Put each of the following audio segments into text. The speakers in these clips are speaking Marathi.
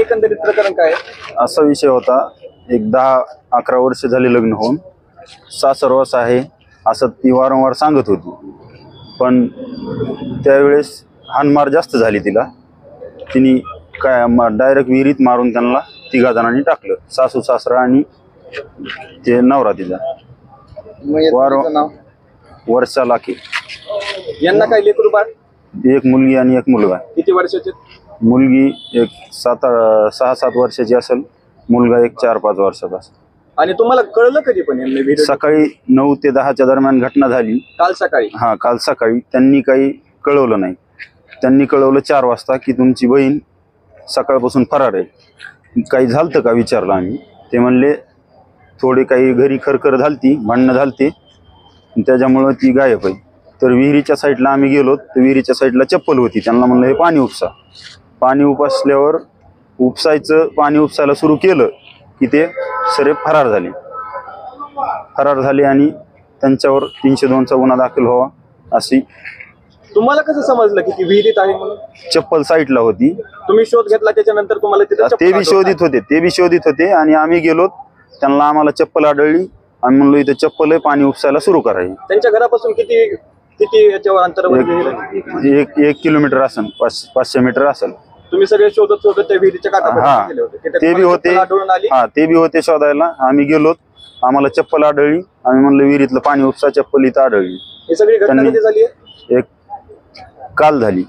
एकंदरीत प्रकरण काय आहे? असा विषय होता, एक 10-11 वर्ष झाले लग्न होऊन, सासरवास आहे असं ती वारंवार सांगत होती. पण त्यावेळेस हानमार जास्त झाली तिला. तिने काय डायरेक्ट विहिरीत मारून त्यांना 3 जणांनी टाकलं, सासू सासरा आणि ते नवरा तिचा. वर्षा लाखे. यांना काय लेकरू बाळ? एक मुलगी आणि एक मुलगा. किती वर्षाचे? मुलगी एक 6-7 वर्षाची असेल, मुलगा एक 4-5 वर्षाचा असेल. आणि तुम्हाला कळलं कधी पण यांनी? सकाळी 9 ते 10च्या दरम्यान घटना झाली. काल सकाळी? हा, काल सकाळी. त्यांनी काही कळवलं नाही. त्यांनी कळवलं 4 वाजता की तुमची बहीण सकाळपासून फरार आहे. काही झालतं का विचारलं आम्ही. ते म्हणले थोडी काही घरी खरखर झालती, भांडणं झालते, त्याच्यामुळं ती गायब आहे. तर विहिरीच्या साईडला आम्ही गेलो, तर विहिरीच्या साईडला चप्पल होती. त्यांना म्हणलं हे पाणी उपसा. पाणी उपसल्यावर पाणी उपसायला सुरू केलं की ते सरे फरार झाले आणि त्यांच्यावर 302चा गुन्हा दाखल व्हावा अशी. तुम्हाला कसं समजलं की ती विहिरीत आहे म्हणून? चप्पल साईडला होती. तुम्ही शोध घेतला त्याच्यानंतर तुम्हाला तिथे ते बी शोधित होते आणि आम्ही गेलो, त्यांना आम्हाला चप्पल आढळली. आम्ही म्हणलो इथे चप्पल आहे, पाणी उपसायला सुरू करायचं. त्यांच्या घरापासून किती याच्यावर अंतरावर? 1 किलोमीटर असेल, 500 मीटर असेल. तुम्ही सगळे शोधत त्या विहिरीच्या काठापर्यंत गेले होते? ते बी होते. हा, ते बी होते शोधायला. आम्ही गेलो, आम्हाला चप्पल आढळली. आम्ही म्हणलं विहिरीतलं पाणी उपसा, चप्पल इथं आढळली. ही सगळी घटना कधी झाली आहे? काल झाली.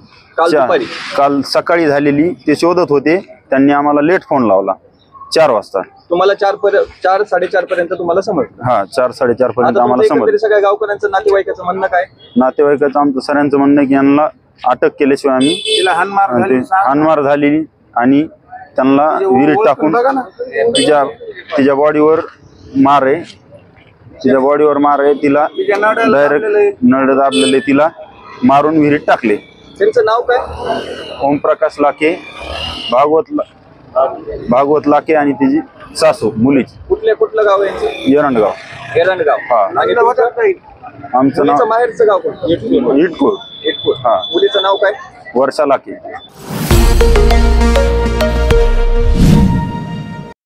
काल सकाळी झालेली. ते शोधत होते. त्यांनी आम्हाला लेट फोन लावला 4 वाजता. तुम्हाला 4-4:30 पर्यंत तुम्हाला समजलं? हा, 4-4:30 पर्यंत आम्हाला समजलं. सगळ्या गावकऱ्यांचं, नातेवाईकाचं म्हणणं काय? नातेवाईकाचं आमचं सगळ्यांचं म्हणणं आहे की यांना अटक केल्याशिवाय आम्ही हानमार झालेली आणि त्यांना विहिरीत टाकून तिच्या बॉडीवर मार आहे. तिला डायरेक्ट नळ दाबलेले, तिला मारून विहिरीत टाकले. त्यांचं नाव काय? ओमप्रकाश लाखे, भागवत लाखे आणि तिची सासू मुलीची. कुठलं गाव आहे? एरंडगाव. हा. आमचं नाव माहेरचं गाव कोण? इटकूर. हा. मुलीचं नाव काय? वर्षा लाखे.